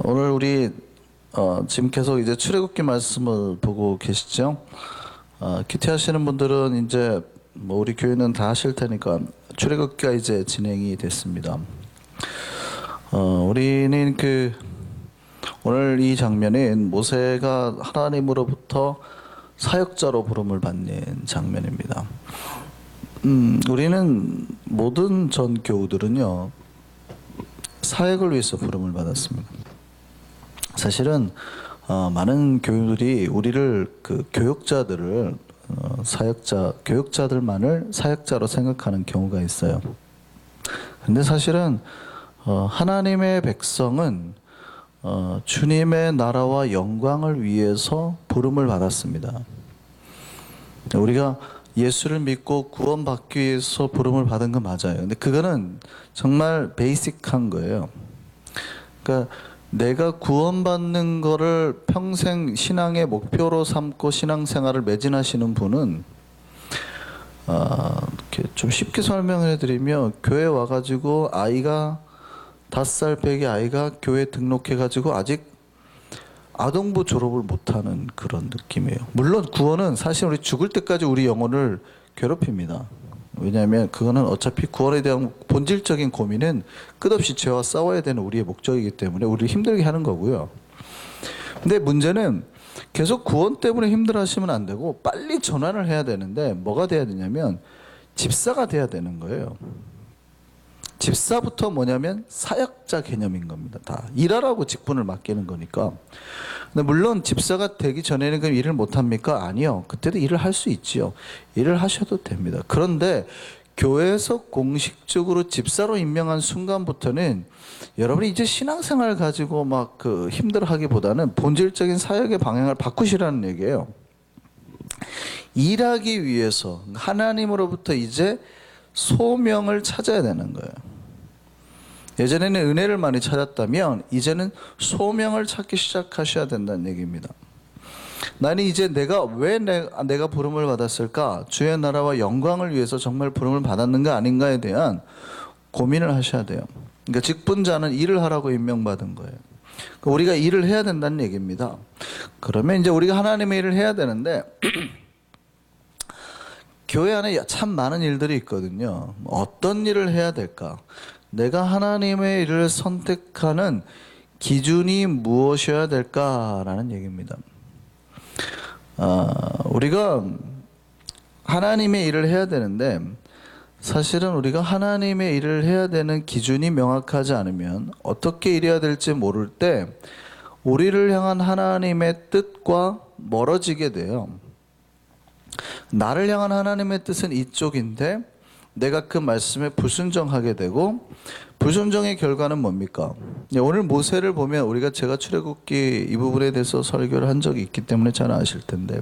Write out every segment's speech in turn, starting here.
오늘 우리 지금 계속 이제 출애굽기 말씀을 보고 계시죠? 큐티 하시는 분들은 이제 뭐 우리 교회는 다 하실 테니까 출애굽기가 이제 진행이 됐습니다. 우리는 오늘 이 장면인 모세가 하나님으로부터 사역자로 부름을 받는 장면입니다. 우리는 모든 전 교우들은요 사역을 위해서 부름을 받았습니다. 사실은 많은 교우들이 우리를 교역자들을 교역자들만을 사역자로 생각하는 경우가 있어요. 근데 사실은 하나님의 백성은 주님의 나라와 영광을 위해서 부름을 받았습니다. 우리가 예수를 믿고 구원받기 위해서 부름을 받은 건 맞아요. 근데 그거는 정말 베이직한 거예요. 그러니까 내가 구원받는 거를 평생 신앙의 목표로 삼고 신앙생활을 매진하시는 분은 이렇게 좀 쉽게 설명을 해드리면 교회 와가지고 아이가 5살 배기 아이가 교회 등록해가지고 아직 아동부 졸업을 못하는 그런 느낌이에요. 물론 구원은 사실 우리 죽을 때까지 우리 영혼을 괴롭힙니다. 왜냐하면 그거는 어차피 구원에 대한 본질적인 고민은 끝없이 죄와 싸워야 되는 우리의 목적이기 때문에 우리를 힘들게 하는 거고요. 근데 문제는 계속 구원 때문에 힘들어하시면 안 되고 빨리 전환을 해야 되는데 뭐가 돼야 되냐면 집사가 돼야 되는 거예요. 집사부터 뭐냐면 사역자 개념인 겁니다. 다 일하라고 직분을 맡기는 거니까. 근데 물론 집사가 되기 전에는 그럼 일을 못합니까? 아니요. 그때도 일을 할 수 있지요. 일을 하셔도 됩니다. 그런데 교회에서 공식적으로 집사로 임명한 순간부터는 여러분이 이제 신앙생활 가지고 막 힘들어하기보다는 본질적인 사역의 방향을 바꾸시라는 얘기예요. 일하기 위해서 하나님으로부터 이제 소명을 찾아야 되는 거예요. 예전에는 은혜를 많이 찾았다면 이제는 소명을 찾기 시작하셔야 된다는 얘기입니다. 나는 이제 내가 부름을 받았을까? 주의 나라와 영광을 위해서 정말 부름을 받았는가 아닌가에 대한 고민을 하셔야 돼요. 그러니까 직분자는 일을 하라고 임명받은 거예요. 그러니까 우리가 일을 해야 된다는 얘기입니다. 그러면 이제 우리가 하나님의 일을 해야 되는데 교회 안에 참 많은 일들이 있거든요. 어떤 일을 해야 될까? 내가 하나님의 일을 선택하는 기준이 무엇이어야 될까라는 얘기입니다. 우리가 하나님의 일을 해야 되는데 사실은 우리가 하나님의 일을 해야 되는 기준이 명확하지 않으면 어떻게 일해야 될지 모를 때 우리를 향한 하나님의 뜻과 멀어지게 돼요. 나를 향한 하나님의 뜻은 이쪽인데 내가 그 말씀에 불순종하게 되고 불순종의 결과는 뭡니까? 오늘 모세를 보면 제가 출애굽기 이 부분에 대해서 설교를 한 적이 있기 때문에 잘 아실 텐데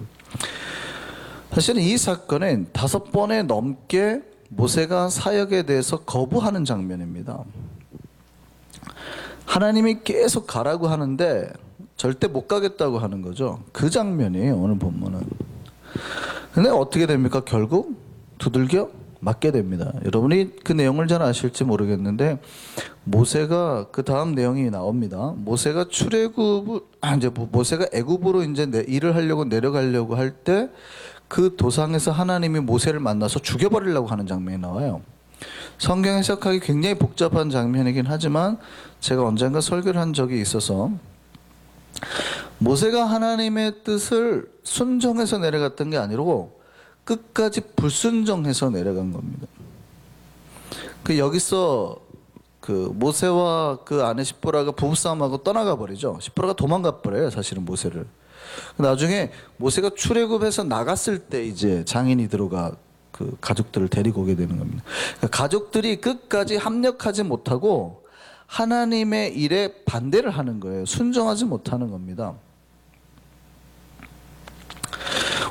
사실은 이 사건은 5번에 넘게 모세가 사역에 대해서 거부하는 장면입니다. 하나님이 계속 가라고 하는데 절대 못 가겠다고 하는 거죠. 그 장면이에요, 오늘 본문은. 근데 어떻게 됩니까? 결국 두들겨 맞게 됩니다. 여러분이 그 내용을 잘 아실지 모르겠는데 모세가 그 다음 내용이 나옵니다. 모세가 모세가 애굽으로 이제 일을 하려고 내려가려고 할 때 그 도상에서 하나님이 모세를 만나서 죽여버리려고 하는 장면이 나와요. 성경 해석하기 굉장히 복잡한 장면이긴 하지만 제가 언젠가 설교를 한 적이 있어서 모세가 하나님의 뜻을 순종해서 내려갔던 게 아니고 끝까지 불순종해서 내려간 겁니다. 여기서 모세와 그 아내 시보라가 부부싸움하고 떠나가 버리죠. 시보라가 도망가 버려요, 사실은 모세를. 나중에 모세가 출애굽해서 나갔을 때 이제 장인이 가족들을 데리고 오게 되는 겁니다. 가족들이 끝까지 합력하지 못하고 하나님의 일에 반대를 하는 거예요. 순종하지 못하는 겁니다.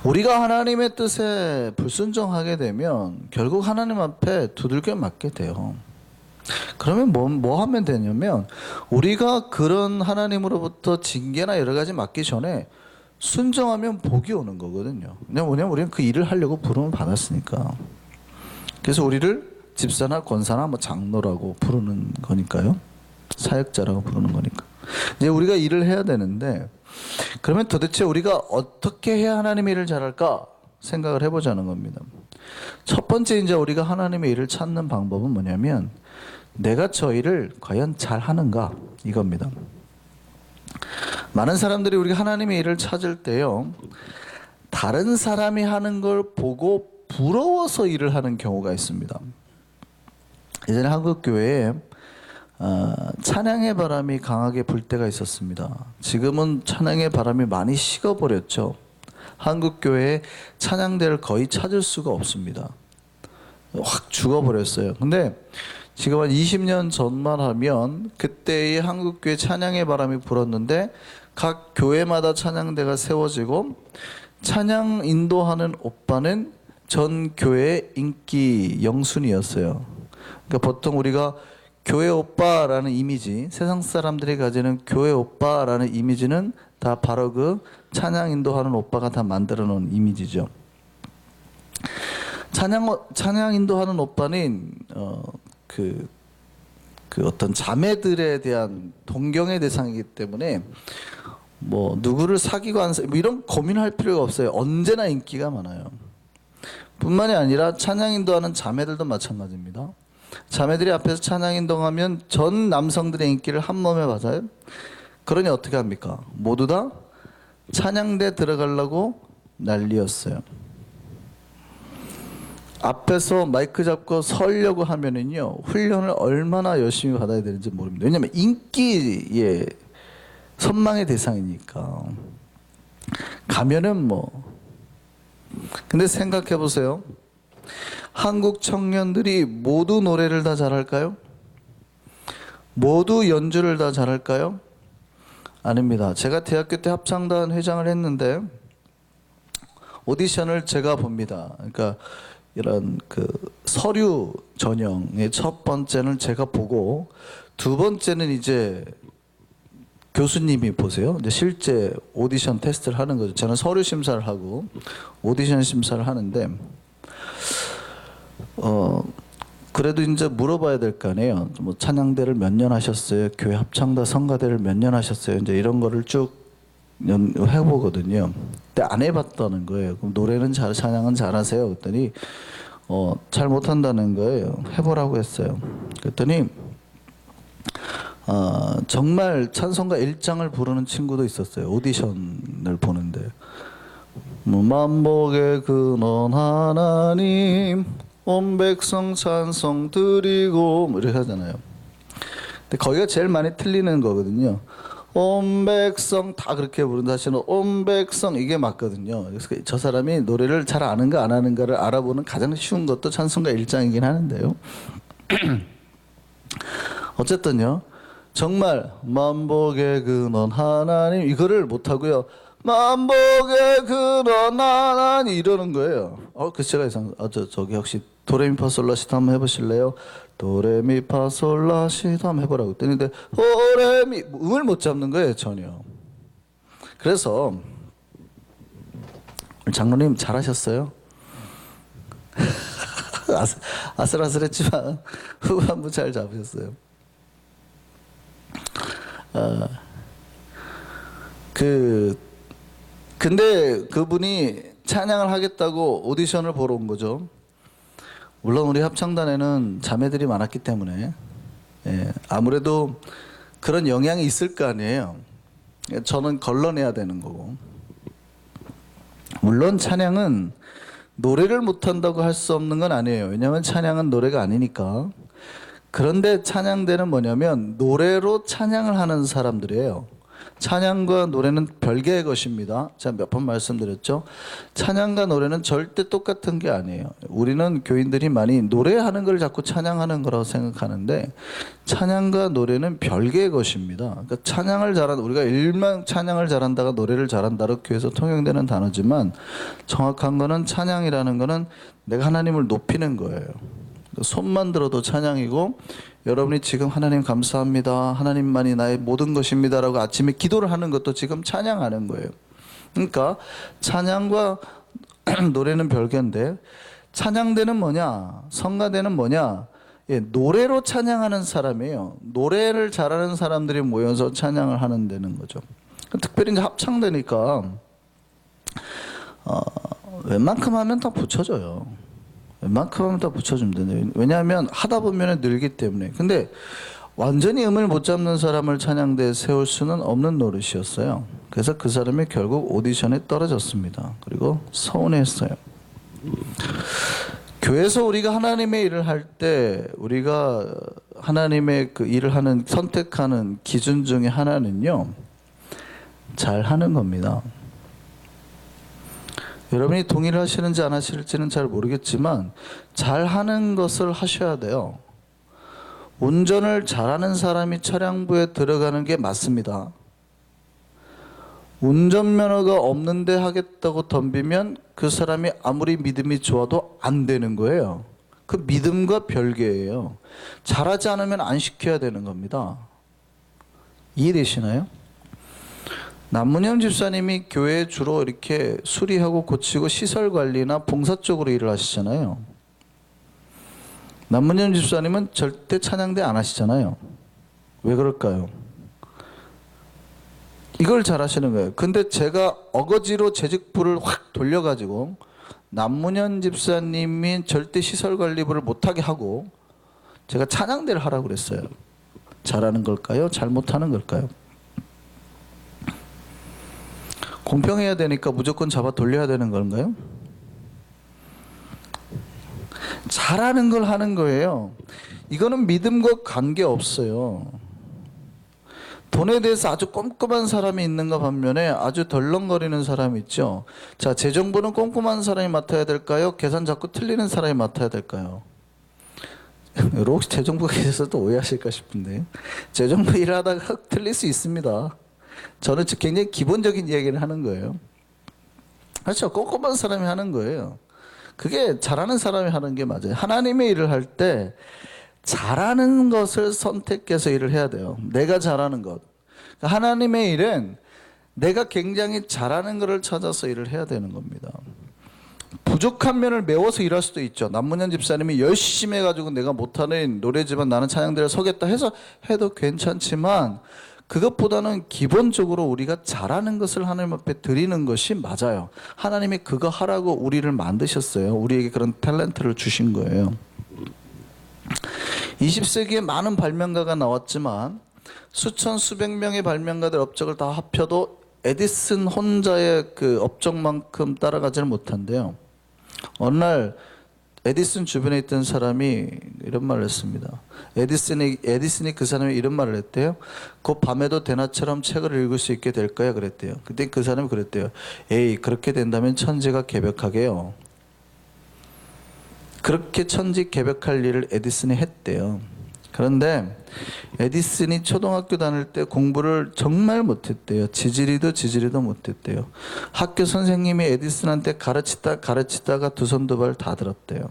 우리가 하나님의 뜻에 불순종하게 되면 결국 하나님 앞에 두들겨 맞게 돼요. 그러면 뭐 하면 되냐면 우리가 그런 하나님으로부터 징계나 여러 가지 맞기 전에 순종하면 복이 오는 거거든요. 왜냐면 우리는 그 일을 하려고 부름을 받았으니까. 그래서 우리를 집사나 권사나 장로라고 부르는 거니까요. 사역자라고 부르는 거니까. 이제 우리가 일을 해야 되는데 그러면 도대체 우리가 어떻게 해야 하나님의 일을 잘할까 생각을 해보자는 겁니다. 첫 번째 이제 우리가 하나님의 일을 찾는 방법은 뭐냐면 내가 저 일을 과연 잘하는가 이겁니다. 많은 사람들이 우리가 하나님의 일을 찾을 때요, 다른 사람이 하는 걸 보고 부러워서 일을 하는 경우가 있습니다. 예전에 한국교회에 찬양의 바람이 강하게 불 때가 있었습니다. 지금은 찬양의 바람이 많이 식어버렸죠. 한국교회에 찬양대를 거의 찾을 수가 없습니다. 확 죽어버렸어요. 근데 지금 한 20년 전만 하면 그때의 한국교회 찬양의 바람이 불었는데 각 교회마다 찬양대가 세워지고 찬양 인도하는 오빠는 전 교회의 인기 영순이었어요. 그러니까 보통 우리가 교회 오빠라는 이미지, 세상 사람들이 가지는 교회 오빠라는 이미지는 다 바로 그 찬양 인도하는 오빠가 다 만들어 놓은 이미지죠. 찬양 인도하는 오빠는 그 어떤 자매들에 대한 동경의 대상이기 때문에 뭐 누구를 사귀고 안 사귀고 이런 고민할 필요가 없어요. 언제나 인기가 많아요. 뿐만이 아니라 찬양 인도하는 자매들도 마찬가지입니다. 자매들이 앞에서 찬양 인도하면 전 남성들의 인기를 한 몸에 받아요. 그러니 어떻게 합니까? 모두 다 찬양대 들어가려고 난리였어요. 앞에서 마이크 잡고 서려고 하면은요, 훈련을 얼마나 열심히 받아야 되는지 모릅니다. 왜냐하면 인기의 선망의 대상이니까. 가면은 뭐. 근데 생각해 보세요. 한국 청년들이 모두 노래를 다 잘할까요? 모두 연주를 다 잘할까요? 아닙니다. 제가 대학교 때 합창단 회장을 했는데 오디션을 제가 봅니다. 그러니까 이런 그 서류 전형의 첫 번째는 제가 보고 두 번째는 이제 교수님이 보세요. 이제 실제 오디션 테스트를 하는 거죠. 저는 서류 심사를 하고 오디션 심사를 하는데 그래도 이제 물어봐야 될 거 아니에요. 뭐 찬양대를 몇 년 하셨어요? 교회 합창단 성가대를 몇 년 하셨어요? 이제 이런 거를 쭉 해보거든요. 근데 안 해봤다는 거예요. 그럼 노래는 찬양은 잘하세요? 그랬더니 잘 못한다는 거예요. 해보라고 했어요. 그랬더니 정말 찬송가 1장을 부르는 친구도 있었어요. 오디션을 보는데 만복의 근원 하나님 온 백성 찬송 드리고 뭐 이렇게 하잖아요. 근데 거기가 제일 많이 틀리는 거거든요. 온 백성 다 그렇게 부른다 하시는 온 백성 이게 맞거든요. 그래서 저 사람이 노래를 잘 아는가 안 아는가를 알아보는 가장 쉬운 것도 찬송가 1장이긴 하는데요. 어쨌든요. 정말 만복의 근원 하나님 이거를 못하고요. 만복의 근원 하나님 이러는 거예요. 그래서 제가 저기 혹시 도레미파솔라시도 한번 해보실래요? 도레미파솔라시도 한번 해보라고 했더니 도레미 음을 못 잡는 거예요 전혀. 그래서 장로님 잘하셨어요. 아슬아슬했지만 후반부 잘 잡으셨어요. 근데 그분이 찬양을 하겠다고 오디션을 보러 온 거죠. 물론 우리 합창단에는 자매들이 많았기 때문에 아무래도 그런 영향이 있을 거 아니에요. 저는 걸러내야 되는 거고. 물론 찬양은 노래를 못한다고 할 수 없는 건 아니에요. 왜냐하면 찬양은 노래가 아니니까. 그런데 찬양대는 뭐냐면 노래로 찬양을 하는 사람들이에요. 찬양과 노래는 별개의 것입니다. 제가 몇 번 말씀드렸죠. 찬양과 노래는 절대 똑같은 게 아니에요. 우리는 교인들이 많이 노래하는 걸 자꾸 찬양하는 거라고 생각하는데 찬양과 노래는 별개의 것입니다. 그러니까 찬양을 잘한 우리가 일만 찬양을 잘한다가 노래를 잘한다로 교회에서 통용되는 단어지만 정확한 거는 찬양이라는 거는 내가 하나님을 높이는 거예요. 손만 들어도 찬양이고 여러분이 지금 하나님 감사합니다. 하나님만이 나의 모든 것입니다. 라고 아침에 기도를 하는 것도 지금 찬양하는 거예요. 그러니까 찬양과 노래는 별개인데 찬양대는 뭐냐? 성가대는 뭐냐? 예, 노래로 찬양하는 사람이에요. 노래를 잘하는 사람들이 모여서 찬양을 하는 데는 거죠. 특별히 이제 합창되니까 웬만큼 하면 다 붙여져요. 웬만큼 하면 다 붙여줍니다. 왜냐하면 하다 보면 늘기 때문에. 근데 완전히 음을 못 잡는 사람을 찬양대에 세울 수는 없는 노릇이었어요. 그래서 그 사람이 결국 오디션에 떨어졌습니다. 그리고 서운해했어요. 교회에서 우리가 하나님의 일을 할 때 우리가 하나님의 그 일을 하는 선택하는 기준 중에 하나는요, 잘 하는 겁니다. 여러분이 동의를 하시는지 안 하실지는 잘 모르겠지만 잘 하는 것을 하셔야 돼요. 운전을 잘하는 사람이 차량부에 들어가는 게 맞습니다. 운전면허가 없는데 하겠다고 덤비면 그 사람이 아무리 믿음이 좋아도 안 되는 거예요. 그 믿음과 별개예요. 잘하지 않으면 안 시켜야 되는 겁니다. 이해되시나요? 남문현 집사님이 교회에 주로 이렇게 수리하고 고치고 시설 관리나 봉사 쪽으로 일을 하시잖아요. 남문현 집사님은 절대 찬양대 안 하시잖아요. 왜 그럴까요? 이걸 잘 하시는 거예요. 근데 제가 어거지로 재직부를 확 돌려가지고 남문현 집사님이 절대 시설관리부를 못하게 하고 제가 찬양대를 하라고 그랬어요. 잘하는 걸까요? 잘못하는 걸까요? 공평해야 되니까 무조건 잡아 돌려야 되는 건가요? 잘하는 걸 하는 거예요. 이거는 믿음과 관계없어요. 돈에 대해서 아주 꼼꼼한 사람이 있는가 반면에 아주 덜렁거리는 사람이 있죠. 자, 재정부는 꼼꼼한 사람이 맡아야 될까요? 계산 자꾸 틀리는 사람이 맡아야 될까요? 혹시 재정부가 계셔서도 오해하실까 싶은데, 재정부 일하다가 틀릴 수 있습니다. 저는 굉장히 기본적인 이야기를 하는 거예요. 그렇죠. 꼼꼼한 사람이 하는 거예요. 그게 잘하는 사람이 하는 게 맞아요. 하나님의 일을 할 때 잘하는 것을 선택해서 일을 해야 돼요. 내가 잘하는 것. 하나님의 일은 내가 굉장히 잘하는 것을 찾아서 일을 해야 되는 겁니다. 부족한 면을 메워서 일할 수도 있죠. 남문현 집사님이 열심히 해가지고 내가 못하는 노래지만 나는 찬양대를 서겠다 해서 해도 괜찮지만, 그것보다는 기본적으로 우리가 잘하는 것을 하나님 앞에 드리는 것이 맞아요. 하나님이 그거 하라고 우리를 만드셨어요. 우리에게 그런 탤런트를 주신 거예요. 20세기에 많은 발명가가 나왔지만 수천 수백 명의 발명가들 업적을 다 합쳐도 에디슨 혼자의 그 업적만큼 따라가지를 못한대요. 어느 날 에디슨 주변에 있던 사람이 이런 말을 했습니다. 에디슨이 그 사람이 이런 말을 했대요. 곧 밤에도 대낮처럼 책을 읽을 수 있게 될 거야 그랬대요. 그때 그 사람이 그랬대요. 에이, 그렇게 된다면 천지가 개벽하게요. 그렇게 천지개벽할 일을 에디슨이 했대요. 그런데 에디슨이 초등학교 다닐 때 공부를 정말 못했대요. 지지리도 못했대요. 학교 선생님이 에디슨한테 가르치다가 두 손 두 발 다 들었대요.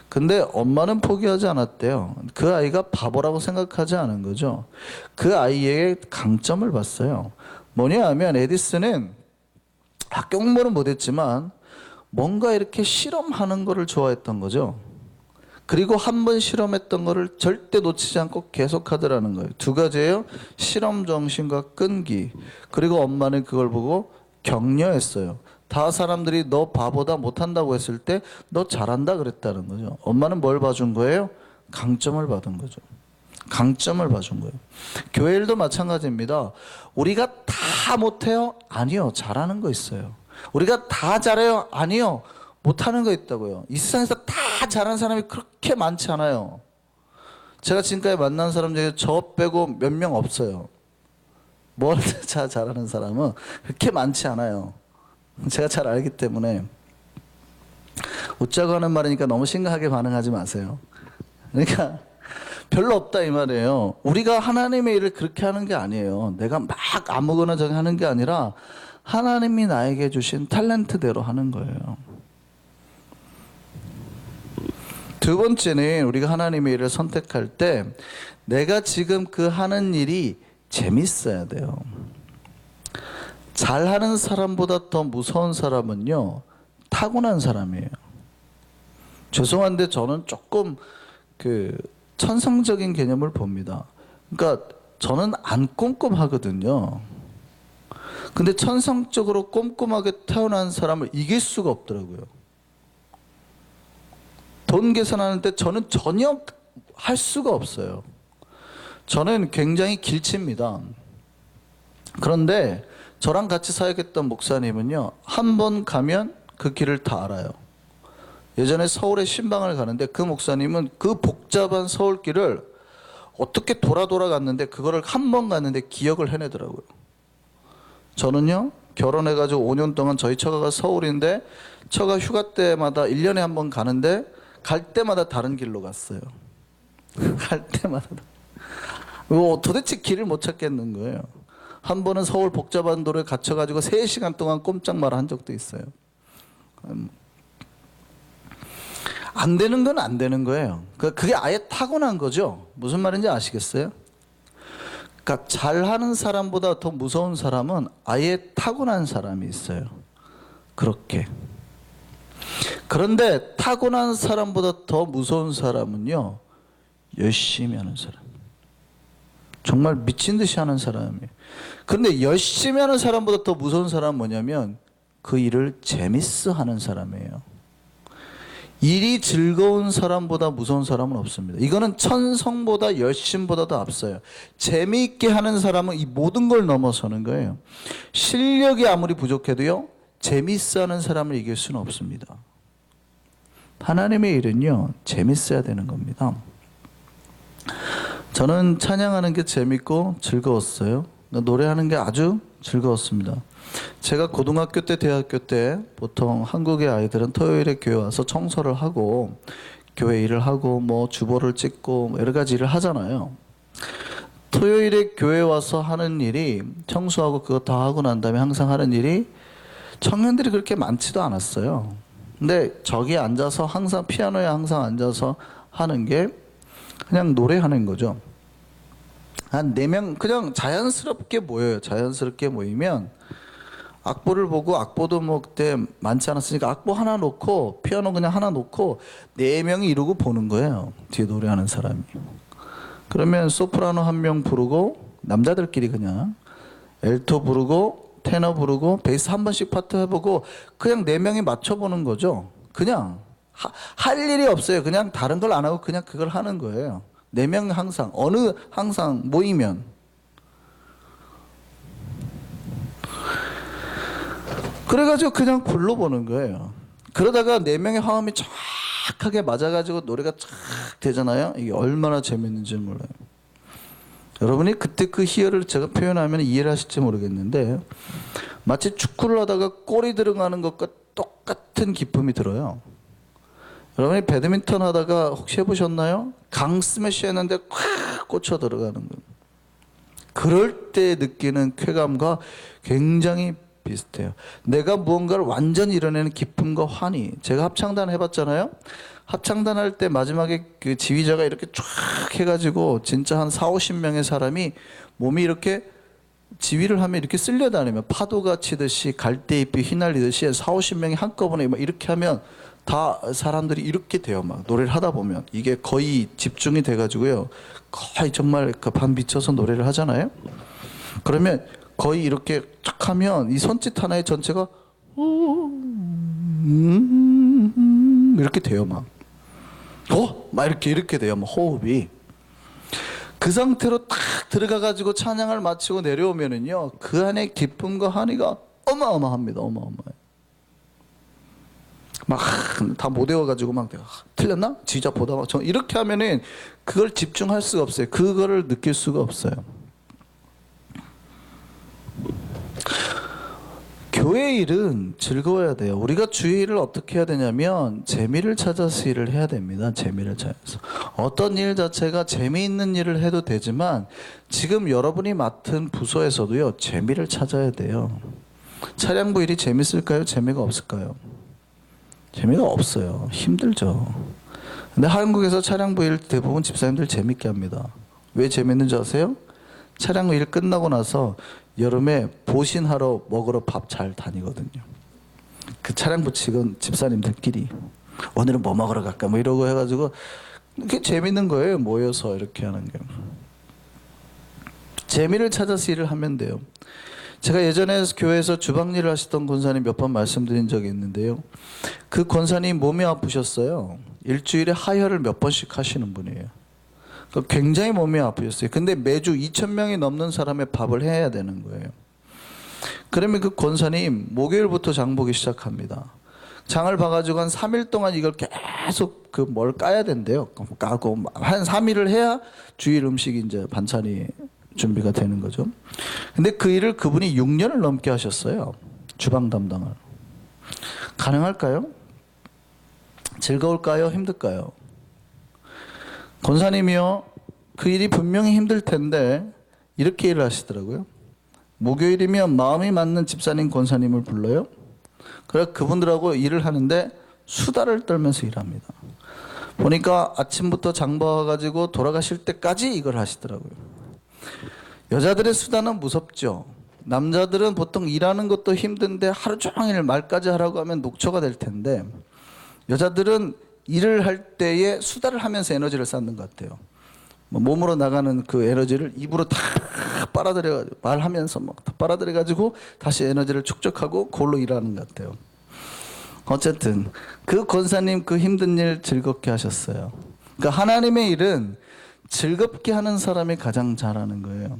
근데 엄마는 포기하지 않았대요. 그 아이가 바보라고 생각하지 않은 거죠. 그 아이의 강점을 봤어요. 뭐냐 하면 에디슨은 학교 공부는 못했지만 뭔가 이렇게 실험하는 거를 좋아했던 거죠. 그리고 한 번 실험했던 거를 절대 놓치지 않고 계속 하더라는 거예요. 두 가지예요. 실험 정신과 끈기. 그리고 엄마는 그걸 보고 격려했어요. 다 사람들이 너 바보다 못한다고 했을 때 너 잘한다 그랬다는 거죠. 엄마는 뭘 봐준 거예요? 강점을 받은 거죠. 강점을 봐준 거예요. 교회 일도 마찬가지입니다. 우리가 다 못해요? 아니요. 잘하는 거 있어요. 우리가 다 잘해요? 아니요. 못하는 거 있다고요. 이 세상에서 다 잘하는 사람이 그렇게 많지 않아요. 제가 지금까지 만난 사람 중에 저 빼고 몇 명 없어요. 뭘 잘하는 사람은 그렇게 많지 않아요. 제가 잘 알기 때문에. 웃자고 하는 말이니까 너무 심각하게 반응하지 마세요. 그러니까 별로 없다 이 말이에요. 우리가 하나님의 일을 그렇게 하는 게 아니에요. 내가 막 아무거나 저기 하는 게 아니라 하나님이 나에게 주신 탤런트대로 하는 거예요. 두 번째는 우리가 하나님의 일을 선택할 때 내가 지금 그 하는 일이 재밌어야 돼요. 잘하는 사람보다 더 무서운 사람은요, 타고난 사람이에요. 죄송한데 저는 조금 천성적인 개념을 봅니다. 그러니까 저는 안 꼼꼼하거든요. 근데 천성적으로 꼼꼼하게 태어난 사람을 이길 수가 없더라고요. 돈 계산하는 때 저는 전혀 할 수가 없어요. 저는 굉장히 길칩니다. 그런데 저랑 같이 사역했던 목사님은요, 한 번 가면 그 길을 다 알아요. 예전에 서울에 신방을 가는데 그 목사님은 그 복잡한 서울길을 어떻게 돌아갔는데 그거를 한 번 갔는데 기억을 해내더라고요. 저는요, 결혼해가지고 5년 동안 저희 처가가 서울인데 처가 휴가 때마다 1년에 한 번 가는데 갈 때마다 다른 길로 갔어요. 갈 때마다. 도대체 길을 못 찾겠는 거예요. 한 번은 서울 복잡한 도로에 갇혀가지고 3시간 동안 꼼짝 말아 한 적도 있어요. 안 되는 건 안 되는 거예요. 그게 아예 타고난 거죠. 무슨 말인지 아시겠어요? 그러니까 잘하는 사람보다 더 무서운 사람은 아예 타고난 사람이 있어요. 그렇게. 그런데 타고난 사람보다 더 무서운 사람은요, 열심히 하는 사람. 정말 미친 듯이 하는 사람이에요. 그런데 열심히 하는 사람보다 더 무서운 사람은 뭐냐면 그 일을 재밌어 하는 사람이에요. 일이 즐거운 사람보다 무서운 사람은 없습니다. 이거는 천성보다 열심보다도 앞서요. 재미있게 하는 사람은 이 모든 걸 넘어서는 거예요. 실력이 아무리 부족해도요, 재밌어 하는 사람을 이길 수는 없습니다. 하나님의 일은요, 재밌어야 되는 겁니다. 저는 찬양하는 게 재밌고 즐거웠어요. 노래하는 게 아주 즐거웠습니다. 제가 고등학교 때, 대학교 때 보통 한국의 아이들은 토요일에 교회 와서 청소를 하고 교회 일을 하고 뭐 주보를 찍고 여러 가지 일을 하잖아요. 토요일에 교회 와서 하는 일이, 청소하고 그거 다 하고 난 다음에 항상 하는 일이 청년들이 그렇게 많지도 않았어요. 근데 저기 앉아서 항상 피아노에 항상 앉아서 하는 게 그냥 노래하는 거죠. 한 4명 그냥 자연스럽게 모여요. 자연스럽게 모이면 악보를 보고, 악보도 뭐 그때 많지 않았으니까 악보 하나 놓고 피아노 그냥 하나 놓고 4명이 이러고 보는 거예요. 뒤에 노래하는 사람이. 그러면 소프라노 1명 부르고, 남자들끼리 그냥 엘토 부르고 테너 부르고 베이스 한 번씩 파트 해보고 그냥 4명이 맞춰보는 거죠. 그냥 할 일이 없어요. 그냥 다른 걸 안 하고 그냥 그걸 하는 거예요. 4명 항상 항상 모이면. 그래가지고 그냥 불러보는 거예요. 그러다가 4명의 화음이 정확하게 맞아가지고 노래가 쫙 되잖아요. 이게 얼마나 재밌는지 몰라요. 여러분이 그때 그 희열을 제가 표현하면 이해를 하실지 모르겠는데, 마치 축구를 하다가 골이 들어가는 것과 똑같은 기쁨이 들어요. 여러분이 배드민턴 하다가 혹시 해보셨나요? 강 스매시 했는데 콱 꽂혀 들어가는 거예요. 그럴 때 느끼는 쾌감과 굉장히 비슷해요. 내가 무언가를 완전히 이뤄내는 기쁨과 환희. 제가 합창단 해봤잖아요. 합창단 할 때 마지막에 그 지휘자가 이렇게 쫙 해가지고 진짜 한 40-50명의 사람이 몸이 이렇게 지휘를 하면 이렇게 쓸려다니면 파도가 치듯이 갈대잎이 휘날리듯이 40-50명이 한꺼번에 막 이렇게 하면 다 사람들이 이렇게 돼요. 막 노래를 하다 보면 이게 거의 집중이 돼가지고요. 거의 정말 그 반 미쳐서 노래를 하잖아요. 그러면 거의 이렇게 쫙 하면 이 손짓 하나에 전체가 이렇게 돼요. 막 이렇게 돼요. 막 호흡이. 그 상태로 딱 들어가가지고 찬양을 마치고 내려오면은요, 그 안에 기쁨과 환희가 어마어마합니다. 어마어마해요. 막 다 못 외워가지고 막 내가 틀렸나? 지휘자 보다 막 이렇게 하면은 그걸 집중할 수가 없어요. 그거를 느낄 수가 없어요. 교회 일은 즐거워야 돼요. 우리가 주의 일을 어떻게 해야 되냐면 재미를 찾아서 일을 해야 됩니다. 재미를 찾아서. 어떤 일 자체가 재미있는 일을 해도 되지만 지금 여러분이 맡은 부서에서도요, 재미를 찾아야 돼요. 차량부 일이 재밌을까요? 재미가 없을까요? 재미가 없어요. 힘들죠. 근데 한국에서 차량부 일 대부분 집사님들 재밌게 합니다. 왜 재밌는지 아세요? 차량부 일 끝나고 나서 여름에 보신하러 먹으러 밥 잘 다니거든요. 그 차량부 직원 집사님들끼리 오늘은 뭐 먹으러 갈까 뭐 이러고 해가지고 그게 재밌는 거예요. 모여서 이렇게 하는 게. 재미를 찾아서 일을 하면 돼요. 제가 예전에 교회에서 주방 일을 하시던 권사님 몇 번 말씀드린 적이 있는데요. 그 권사님 몸이 아프셨어요. 일주일에 하혈을 몇 번씩 하시는 분이에요. 굉장히 몸이 아프셨어요. 근데 매주 2,000명이 넘는 사람의 밥을 해야 되는 거예요. 그러면 그 권사님 목요일부터 장 보기 시작합니다. 장을 봐가지고 한 3일 동안 이걸 계속 그 뭘 까야 된대요. 까고 한 3일을 해야 주일 음식이 이제 반찬이 준비가 되는 거죠. 근데 그 일을 그분이 6년을 넘게 하셨어요. 주방 담당을. 가능할까요? 즐거울까요? 힘들까요? 권사님이요, 그 일이 분명히 힘들 텐데 이렇게 일을 하시더라고요. 목요일이면 마음이 맞는 집사님 권사님을 불러요. 그래 그분들하고 일을 하는데 수다를 떨면서 일합니다. 보니까 아침부터 장 봐가지고 돌아가실 때까지 이걸 하시더라고요. 여자들의 수다는 무섭죠. 남자들은 보통 일하는 것도 힘든데 하루 종일 말까지 하라고 하면 녹초가 될 텐데, 여자들은 일을 할 때에 수다를 하면서 에너지를 쌓는 것 같아요. 몸으로 나가는 그 에너지를 입으로 다 빨아들여가지고 말하면서 막 다 빨아들여가지고 다시 에너지를 축적하고 그걸로 일하는 것 같아요. 어쨌든 그 권사님 그 힘든 일 즐겁게 하셨어요. 그러니까 하나님의 일은 즐겁게 하는 사람이 가장 잘하는 거예요.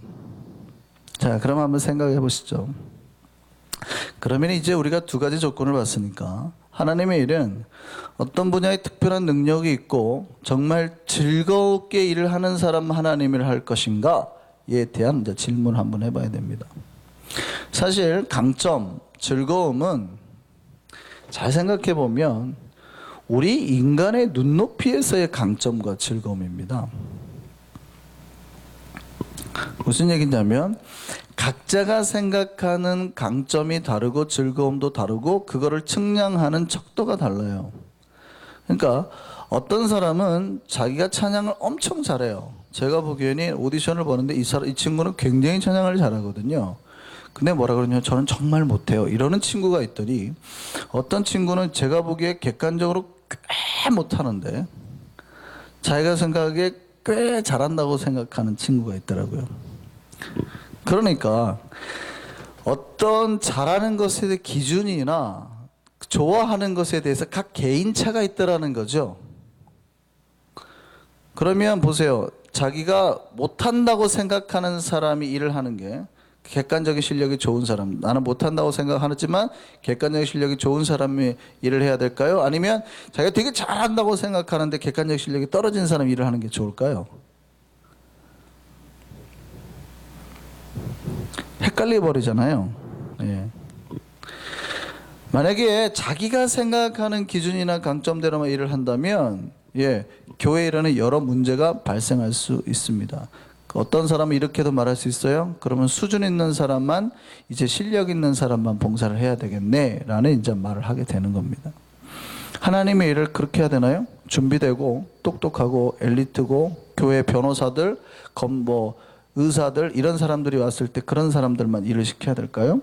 자, 그럼 한번 생각해 보시죠. 그러면 이제 우리가 두 가지 조건을 봤으니까 하나님의 일은 어떤 분야에 특별한 능력이 있고 정말 즐겁게 일을 하는 사람 하나님을 할 것인가에 대한 이제 질문을 한번 해봐야 됩니다. 사실 강점, 즐거움은 잘 생각해 보면 우리 인간의 눈높이에서의 강점과 즐거움입니다. 무슨 얘기냐면 각자가 생각하는 강점이 다르고 즐거움도 다르고 그거를 측량하는 척도가 달라요. 그러니까 어떤 사람은 자기가 찬양을 엄청 잘해요. 제가 보기에는 오디션을 보는데 이 친구는 굉장히 찬양을 잘하거든요. 근데 뭐라 그러냐면 저는 정말 못해요. 이러는 친구가 있더니 어떤 친구는 제가 보기에 객관적으로 꽤 못하는데 자기가 생각하기에 꽤 잘한다고 생각하는 친구가 있더라고요. 그러니까 어떤 잘하는 것에 대해 기준이나 좋아하는 것에 대해서 각 개인차가 있다라는 거죠. 그러면 보세요. 자기가 못한다고 생각하는 사람이 일을 하는 게 객관적인 실력이 좋은 사람, 나는 못한다고 생각하지만 객관적인 실력이 좋은 사람이 일을 해야 될까요? 아니면 자기가 되게 잘한다고 생각하는데 객관적 실력이 떨어진 사람이 일을 하는 게 좋을까요? 헷갈려 버리잖아요. 예. 만약에 자기가 생각하는 기준이나 강점대로만 일을 한다면 교회 일에는 여러 문제가 발생할 수 있습니다. 어떤 사람은 이렇게도 말할 수 있어요. 그러면 수준 있는 사람만, 이제 실력 있는 사람만 봉사를 해야 되겠네 라는 이제 말을 하게 되는 겁니다. 하나님의 일을 그렇게 해야 되나요? 준비되고 똑똑하고 엘리트고 교회 변호사들, 의사들 이런 사람들이 왔을 때 그런 사람들만 일을 시켜야 될까요?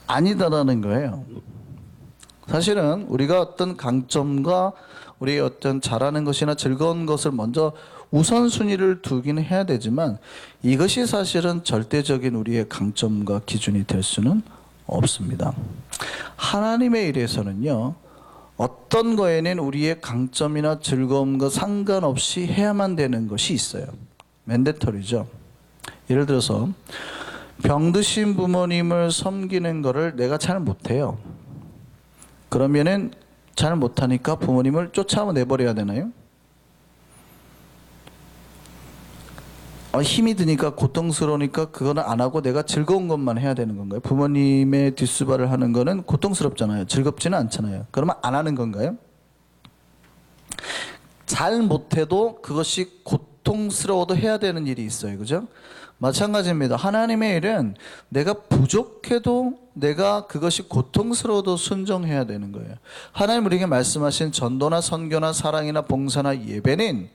아니다라는 거예요. 사실은 우리가 어떤 강점과 우리의 어떤 잘하는 것이나 즐거운 것을 먼저 우선순위를 두기는 해야 되지만 이것이 사실은 절대적인 우리의 강점과 기준이 될 수는 없습니다. 하나님의 일에서는요, 어떤 거에는 우리의 강점이나 즐거움과 상관없이 해야만 되는 것이 있어요. 맨데터리죠. 예를 들어서 병드신 부모님을 섬기는 거를 내가 잘 못해요. 그러면은 잘 못하니까 부모님을 쫓아내버려야 되나요? 힘이 드니까 고통스러우니까 그거는 안 하고 내가 즐거운 것만 해야 되는 건가요? 부모님의 뒷수발을 하는 거는 고통스럽잖아요. 즐겁지는 않잖아요. 그러면 안 하는 건가요? 잘 못해도 그것이 고통스러워도 해야 되는 일이 있어요. 그죠? 마찬가지입니다. 하나님의 일은 내가 부족해도 내가 그것이 고통스러워도 순종해야 되는 거예요. 하나님 우리에게 말씀하신 전도나 선교나 사랑이나 봉사나 예배는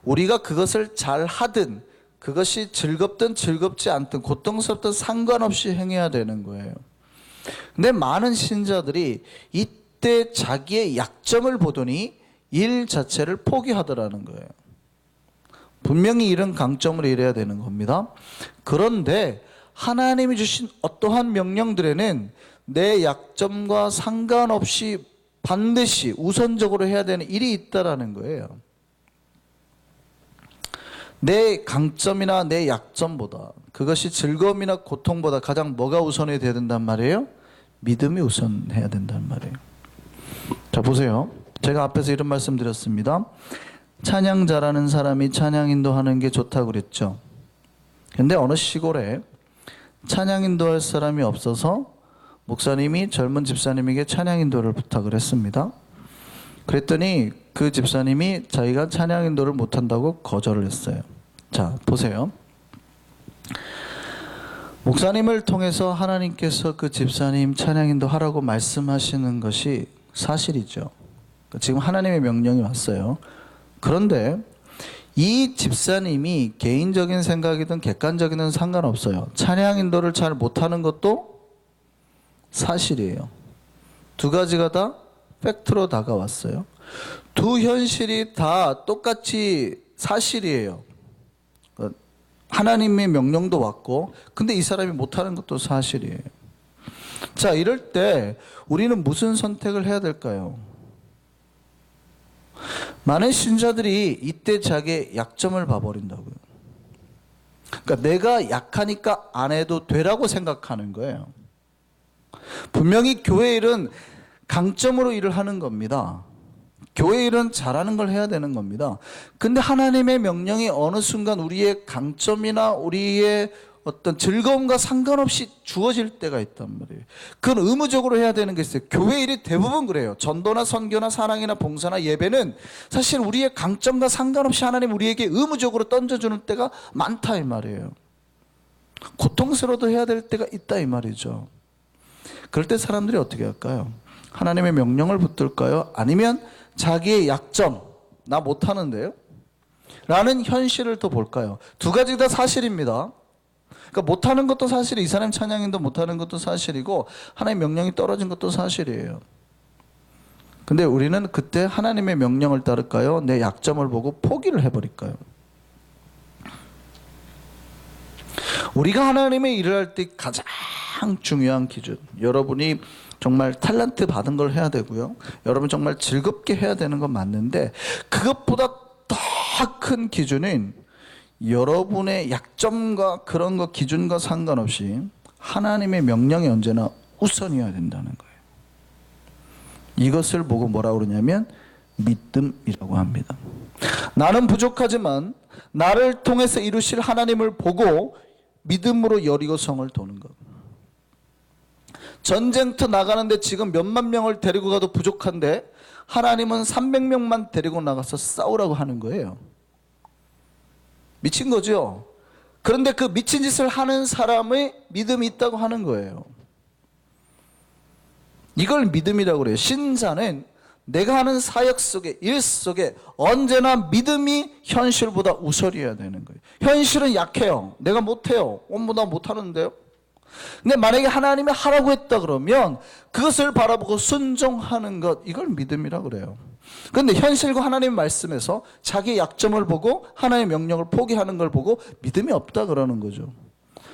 우리가 그것을 잘 하든 그것이 즐겁든 즐겁지 않든 고통스럽든 상관없이 행해야 되는 거예요. 근데 많은 신자들이 이때 자기의 약점을 보더니 일 자체를 포기하더라는 거예요. 분명히 일은 강점으로 일해야 되는 겁니다. 그런데 하나님이 주신 어떠한 명령들에는 내 약점과 상관없이 반드시 우선적으로 해야 되는 일이 있다라는 거예요. 내 강점이나 내 약점보다, 그것이 즐거움이나 고통보다 가장 뭐가 우선이 돼야 된단 말이에요? 믿음이 우선해야 된단 말이에요. 자, 보세요. 제가 앞에서 이런 말씀 드렸습니다. 찬양 잘하는 사람이 찬양 인도하는 게 좋다고 그랬죠. 근데 어느 시골에 찬양 인도할 사람이 없어서 목사님이 젊은 집사님에게 찬양 인도를 부탁을 했습니다. 그랬더니 그 집사님이 자기가 찬양 인도를 못한다고 거절을 했어요. 자, 보세요. 목사님을 통해서 하나님께서 그 집사님 찬양 인도하라고 말씀하시는 것이 사실이죠. 지금 하나님의 명령이 왔어요. 그런데 이 집사님이 개인적인 생각이든 객관적이든 상관없어요. 찬양 인도를 잘 못하는 것도 사실이에요. 두 가지가 다 팩트로 다가왔어요. 두 현실이 다 똑같이 사실이에요. 하나님의 명령도 왔고, 근데 이 사람이 못하는 것도 사실이에요. 자, 이럴 때 우리는 무슨 선택을 해야 될까요? 많은 신자들이 이때 자기의 약점을 봐버린다고요. 그러니까 내가 약하니까 안 해도 되라고 생각하는 거예요. 분명히 교회 일은 강점으로 일을 하는 겁니다. 교회 일은 잘하는 걸 해야 되는 겁니다. 근데 하나님의 명령이 어느 순간 우리의 강점이나 우리의 어떤 즐거움과 상관없이 주어질 때가 있단 말이에요. 그건 의무적으로 해야 되는 게 있어요. 교회 일이 대부분 그래요. 전도나 선교나 사랑이나 봉사나 예배는 사실 우리의 강점과 상관없이 하나님 우리에게 의무적으로 던져주는 때가 많다 이 말이에요. 고통스러워도 해야 될 때가 있다 이 말이죠. 그럴 때 사람들이 어떻게 할까요? 하나님의 명령을 붙들까요? 아니면 자기의 약점, 나 못하는데요? 라는 현실을 더 볼까요? 두 가지 다 사실입니다. 그러니까 못하는 것도 사실이, 이 사람 찬양인도 못하는 것도 사실이고 하나님의 명령이 떨어진 것도 사실이에요. 근데 우리는 그때 하나님의 명령을 따를까요? 내 약점을 보고 포기를 해버릴까요? 우리가 하나님의 일을 할 때 가장 중요한 기준, 여러분이 정말 탤런트 받은 걸 해야 되고요, 여러분 정말 즐겁게 해야 되는 건 맞는데, 그것보다 더 큰 기준은 여러분의 약점과 그런 거 기준과 상관없이 하나님의 명령이 언제나 우선이어야 된다는 거예요. 이것을 보고 뭐라고 그러냐면 믿음이라고 합니다. 나는 부족하지만 나를 통해서 이루실 하나님을 보고 믿음으로 여리고성을 도는 것. 전쟁터 나가는데 지금 몇만 명을 데리고 가도 부족한데 하나님은 300명만 데리고 나가서 싸우라고 하는 거예요. 미친 거죠. 그런데 그 미친 짓을 하는 사람의 믿음이 있다고 하는 거예요. 이걸 믿음이라고 그래요. 신자는 내가 하는 사역 속에, 일 속에 언제나 믿음이 현실보다 우선이어야 되는 거예요. 현실은 약해요. 내가 못해요. 나 못하는데요. 근데 만약에 하나님이 하라고 했다 그러면 그것을 바라보고 순종하는 것, 이걸 믿음이라고 그래요. 그런데 현실과 하나님의 말씀에서 자기의 약점을 보고 하나님의 명령을 포기하는 걸 보고 믿음이 없다 그러는 거죠.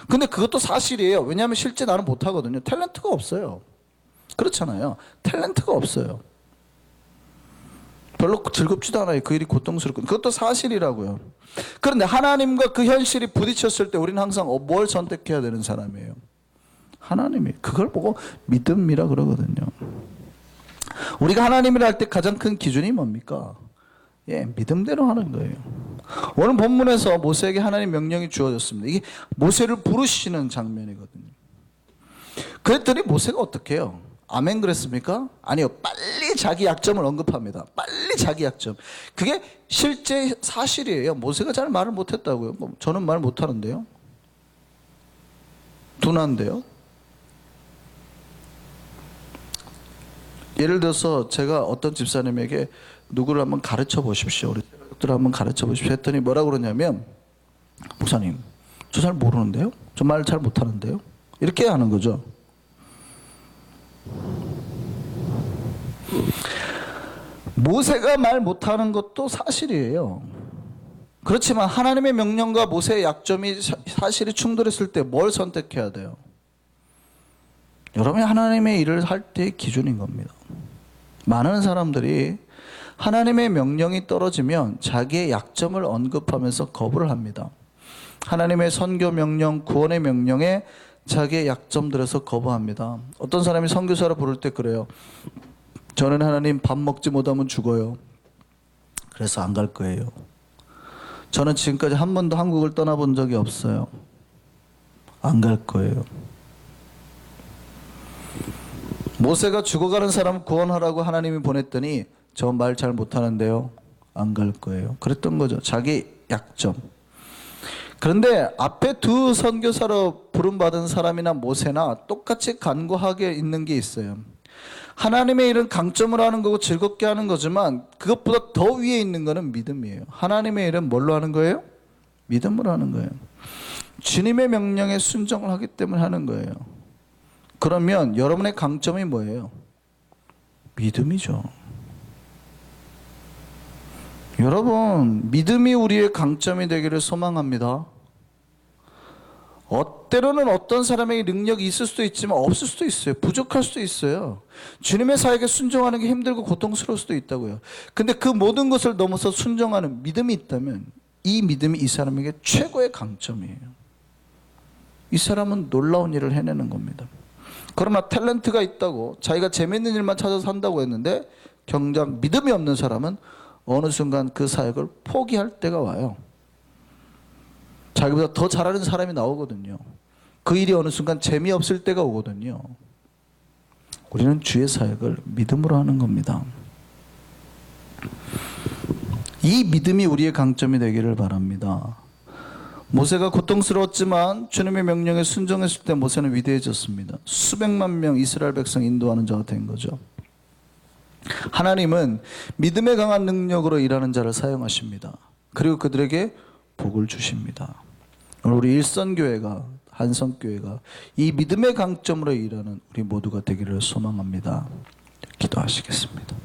근데 그것도 사실이에요. 왜냐하면 실제 나는 못하거든요. 탤런트가 없어요. 그렇잖아요. 탤런트가 없어요. 별로 즐겁지도 않아요. 그 일이 고통스럽고. 그것도 사실이라고요. 그런데 하나님과 그 현실이 부딪혔을 때 우리는 항상 뭘 선택해야 되는 사람이에요? 하나님이. 그걸 보고 믿음이라 그러거든요. 우리가 하나님이라 할 때 가장 큰 기준이 뭡니까? 믿음대로 하는 거예요. 오늘 본문에서 모세에게 하나님 명령이 주어졌습니다. 이게 모세를 부르시는 장면이거든요. 그랬더니 모세가 어떻게 해요? 아멘 그랬습니까? 아니요. 빨리 자기 약점을 언급합니다. 빨리 자기 약점. 그게 실제 사실이에요. 모세가 잘 말을 못했다고요. 저는 말 못하는데요. 둔한데요. 예를 들어서 제가 어떤 집사님에게 누구를 한번 가르쳐 보십시오. 우리 들 한번 가르쳐 보십시오. 했더니 뭐라고 그러냐면, 목사님, 저 잘 모르는데요. 저 말 잘 못하는데요. 이렇게 하는 거죠. 모세가 말 못하는 것도 사실이에요. 그렇지만 하나님의 명령과 모세의 약점이 사실이 충돌했을 때 뭘 선택해야 돼요? 여러분이 하나님의 일을 할 때의 기준인 겁니다. 많은 사람들이 하나님의 명령이 떨어지면 자기의 약점을 언급하면서 거부를 합니다. 하나님의 선교 명령, 구원의 명령에 자기의 약점들에서 거부합니다. 어떤 사람이 선교사를 부를 때 그래요. 저는 하나님 밥 먹지 못하면 죽어요. 그래서 안 갈 거예요. 저는 지금까지 한 번도 한국을 떠나본 적이 없어요. 안 갈 거예요. 모세가 죽어가는 사람 구원하라고 하나님이 보냈더니 저 말 잘 못하는데요. 안 갈 거예요. 그랬던 거죠. 자기 약점. 그런데 앞에 두 선교사로 부름받은 사람이나 모세나 똑같이 간과하게 있는 게 있어요. 하나님의 일은 강점을 하는 거고 즐겁게 하는 거지만 그것보다 더 위에 있는 거는 믿음이에요. 하나님의 일은 뭘로 하는 거예요? 믿음으로 하는 거예요. 주님의 명령에 순종을 하기 때문에 하는 거예요. 그러면 여러분의 강점이 뭐예요? 믿음이죠. 여러분, 믿음이 우리의 강점이 되기를 소망합니다. 때로는 어떤 사람에게 능력이 있을 수도 있지만 없을 수도 있어요. 부족할 수도 있어요. 주님의 사역에 순종하는 게 힘들고 고통스러울 수도 있다고요. 근데 그 모든 것을 넘어서 순종하는 믿음이 있다면 이 믿음이 이 사람에게 최고의 강점이에요. 이 사람은 놀라운 일을 해내는 겁니다. 그러나 탤런트가 있다고 자기가 재밌는 일만 찾아서 한다고 했는데 정작 믿음이 없는 사람은 어느 순간 그 사역을 포기할 때가 와요. 자기보다 더 잘하는 사람이 나오거든요. 그 일이 어느 순간 재미없을 때가 오거든요. 우리는 주의 사역을 믿음으로 하는 겁니다. 이 믿음이 우리의 강점이 되기를 바랍니다. 모세가 고통스러웠지만 주님의 명령에 순종했을 때 모세는 위대해졌습니다. 수백만 명 이스라엘 백성 인도하는 자가 된 거죠. 하나님은 믿음에 강한 능력으로 일하는 자를 사용하십니다. 그리고 그들에게 복을 주십니다. 우리 일선교회가, 한성교회가 이 믿음의 강점으로 일하는 우리 모두가 되기를 소망합니다. 기도하시겠습니다.